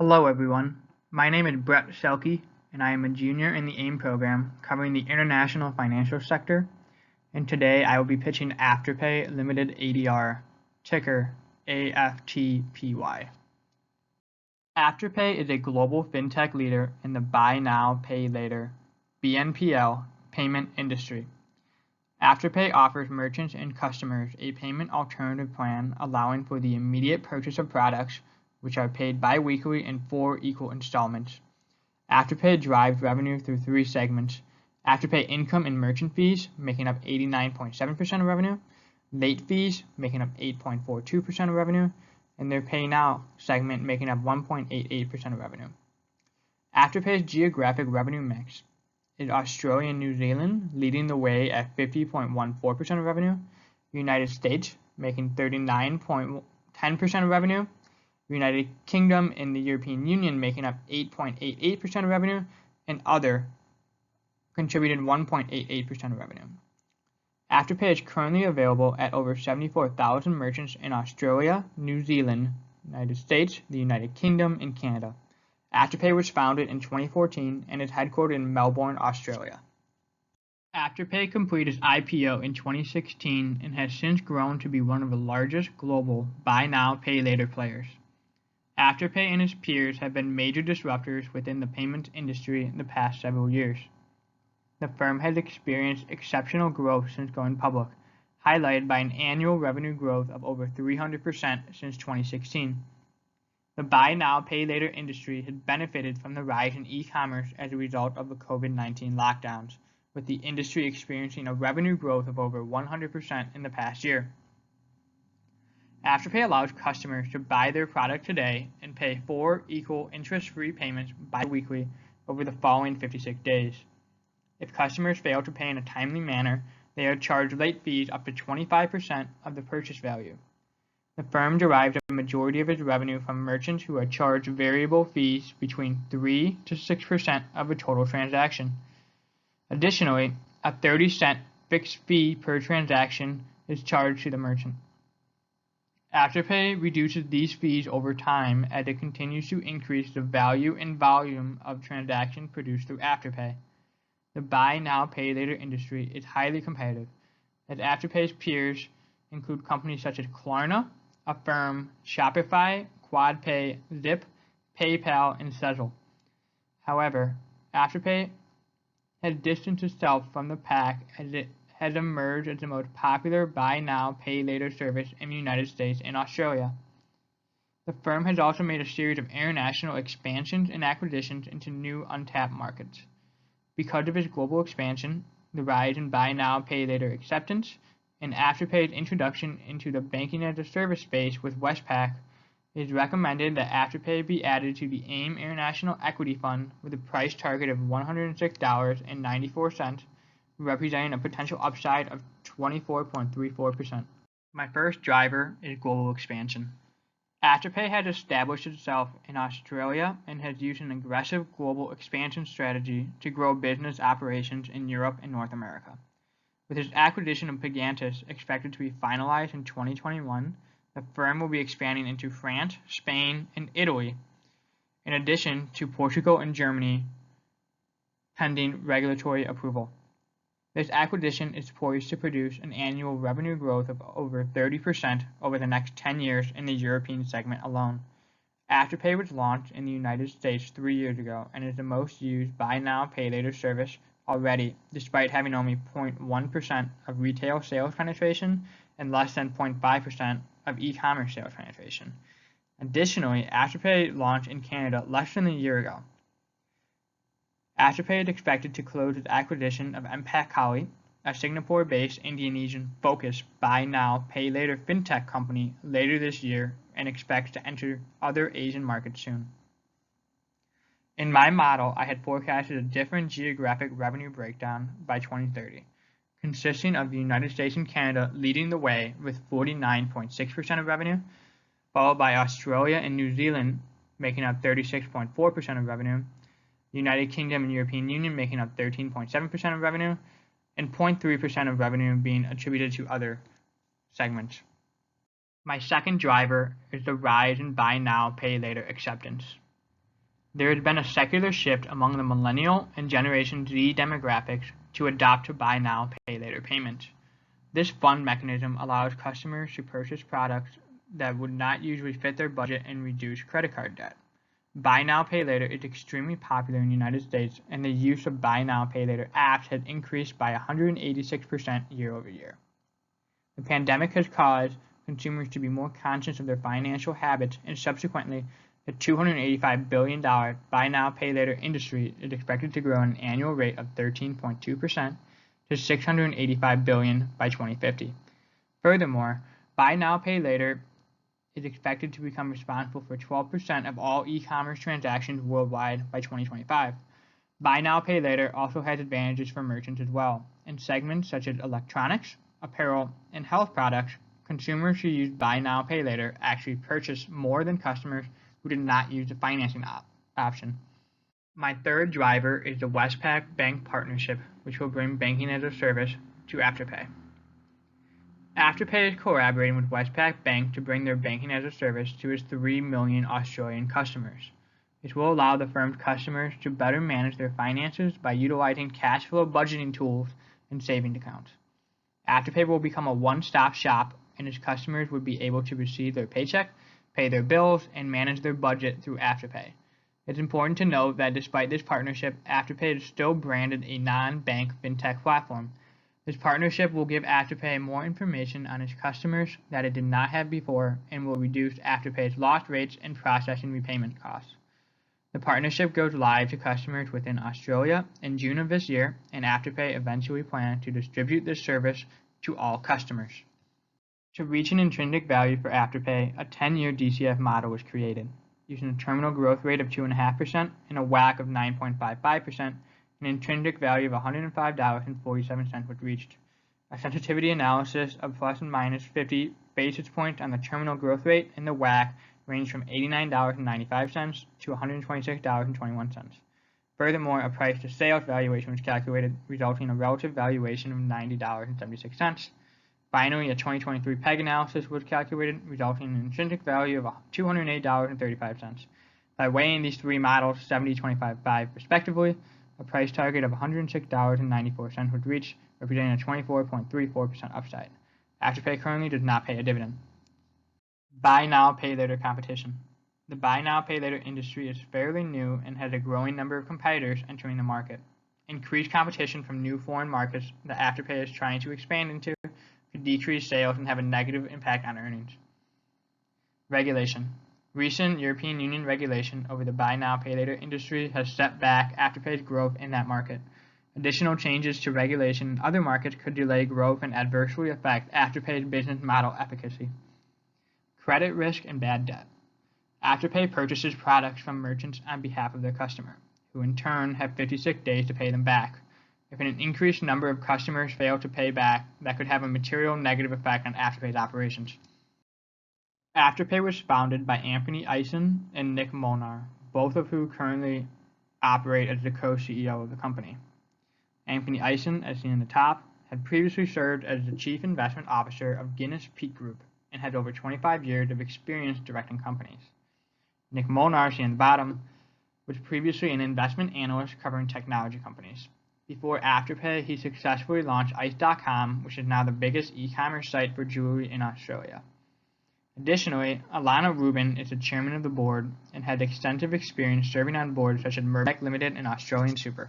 Hello everyone, my name is Brett Selke and I am a junior in the AIM program covering the international financial sector, and today I will be pitching Afterpay Limited ADR, ticker AFTPY. Afterpay is a global fintech leader in the buy now, pay later (BNPL) payment industry. Afterpay offers merchants and customers a payment alternative plan allowing for the immediate purchase of products which are paid bi-weekly in 4 equal installments. Afterpay drives revenue through 3 segments: Afterpay income and merchant fees, making up 89.7% of revenue, late fees, making up 8.42% of revenue, and their Pay Now segment, making up 1.88% of revenue. Afterpay's geographic revenue mix is Australia and New Zealand, leading the way at 50.14% of revenue, United States, making 39.10% of revenue, United Kingdom and the European Union making up 8.88% of revenue, and other contributed 1.88% of revenue. Afterpay is currently available at over 74,000 merchants in Australia, New Zealand, United States, the United Kingdom, and Canada. Afterpay was founded in 2014 and is headquartered in Melbourne, Australia. Afterpay completed its IPO in 2016 and has since grown to be one of the largest global buy now, pay later players. Afterpay and its peers have been major disruptors within the payments industry in the past several years. The firm has experienced exceptional growth since going public, highlighted by an annual revenue growth of over 300% since 2016. The buy now, pay later industry has benefited from the rise in e-commerce as a result of the COVID-19 lockdowns, with the industry experiencing a revenue growth of over 100% in the past year. Afterpay allows customers to buy their product today and pay 4 equal interest-free payments bi-weekly over the following 56 days. If customers fail to pay in a timely manner, they are charged late fees up to 25% of the purchase value. The firm derives a majority of its revenue from merchants who are charged variable fees between 3 to 6% of a total transaction. Additionally, a 30-cent fixed fee per transaction is charged to the merchant. Afterpay reduces these fees over time as it continues to increase the value and volume of transactions produced through Afterpay. The buy now, pay later industry is highly competitive, as Afterpay's peers include companies such as Klarna, Affirm, Shopify, QuadPay, Zip, PayPal, and Sezzle. However, Afterpay has distanced itself from the pack as it has emerged as the most popular buy now, pay later service in the United States and Australia. The firm has also made a series of international expansions and acquisitions into new untapped markets. Because of its global expansion, the rise in buy now, pay later acceptance, and Afterpay's introduction into the banking-as-a-service space with Westpac, it is recommended that Afterpay be added to the AIM International Equity Fund with a price target of $106.94, representing a potential upside of 24.34%. My first driver is global expansion. Afterpay has established itself in Australia and has used an aggressive global expansion strategy to grow business operations in Europe and North America. With its acquisition of Pagantis expected to be finalized in 2021, the firm will be expanding into France, Spain, and Italy, in addition to Portugal and Germany, pending regulatory approval. This acquisition is poised to produce an annual revenue growth of over 30% over the next 10 years in the European segment alone. Afterpay was launched in the United States 3 years ago and is the most used buy now, pay later service already, despite having only 0.1% of retail sales penetration and less than 0.5% of e-commerce sales penetration. Additionally, Afterpay launched in Canada less than a year ago. Afterpay is expected to close its acquisition of Empakali, a Singapore-based Indonesian-focused buy now, pay later fintech company later this year and expects to enter other Asian markets soon. In my model, I had forecasted a different geographic revenue breakdown by 2030, consisting of the United States and Canada leading the way with 49.6% of revenue, followed by Australia and New Zealand making up 36.4% of revenue, the United Kingdom and European Union making up 13.7% of revenue, and 0.3% of revenue being attributed to other segments. My second driver is the rise in buy now, pay later acceptance. There has been a secular shift among the millennial and Generation Z demographics to adopt to buy now, pay later payments. This fund mechanism allows customers to purchase products that would not usually fit their budget and reduce credit card debt. Buy now, pay later is extremely popular in the United States, and the use of buy now, pay later apps has increased by 186% year over year. The pandemic has caused consumers to be more conscious of their financial habits, and subsequently, the $285 billion buy now, pay later industry is expected to grow at an annual rate of 13.2% to $685 billion by 2050. Furthermore, buy now, pay later is expected to become responsible for 12% of all e-commerce transactions worldwide by 2025. Buy now, pay later also has advantages for merchants as well. In segments such as electronics, apparel, and health products, consumers who use buy now, pay later actually purchase more than customers who did not use the financing option. My third driver is the Westpac Bank partnership, which will bring banking as a service to Afterpay. Afterpay is collaborating with Westpac Bank to bring their banking as a service to its 3 million Australian customers. This will allow the firm's customers to better manage their finances by utilizing cash flow budgeting tools and savings accounts. Afterpay will become a one-stop shop, and its customers would be able to receive their paycheck, pay their bills, and manage their budget through Afterpay. It's important to note that despite this partnership, Afterpay is still branded a non-bank fintech platform. This partnership will give Afterpay more information on its customers that it did not have before, and will reduce Afterpay's loss rates and processing repayment costs. The partnership goes live to customers within Australia in June of this year, and Afterpay eventually plans to distribute this service to all customers. To reach an intrinsic value for Afterpay, a 10-year DCF model was created, using a terminal growth rate of 2.5% and a WACC of 9.55%. An intrinsic value of $105.47 was reached. A sensitivity analysis of plus and minus 50 basis points on the terminal growth rate and the WACC ranged from $89.95 to $126.21. Furthermore, a price to sales valuation was calculated, resulting in a relative valuation of $90.76. Finally, a 2023 PEG analysis was calculated, resulting in an intrinsic value of $208.35. By weighing these three models 70, 25, 5 respectively, a price target of $106.94 was reached, representing a 24.34% upside. Afterpay currently does not pay a dividend. Buy now, pay later competition. The buy now, pay later industry is fairly new and has a growing number of competitors entering the market. Increased competition from new foreign markets that Afterpay is trying to expand into could decrease sales and have a negative impact on earnings. Regulation. Recent European Union regulation over the buy now, pay later industry has set back Afterpay's growth in that market. Additional changes to regulation in other markets could delay growth and adversely affect Afterpay's business model efficacy. Credit risk and bad debt. Afterpay purchases products from merchants on behalf of their customer, who in turn have 56 days to pay them back. If an increased number of customers fail to pay back, that could have a material negative effect on Afterpay's operations. Afterpay was founded by Anthony Eisen and Nick Molnar, both of whom currently operate as the co-CEO of the company. Anthony Eisen, as seen in the top, had previously served as the Chief Investment Officer of Guinness Peak Group and had over 25 years of experience directing companies. Nick Molnar, seen in the bottom, was previously an investment analyst covering technology companies. Before Afterpay, he successfully launched Ice.com, which is now the biggest e-commerce site for jewelry in Australia. Additionally, Alana Rubin is the chairman of the board and had extensive experience serving on boards such as Mirvac Limited and Australian Super.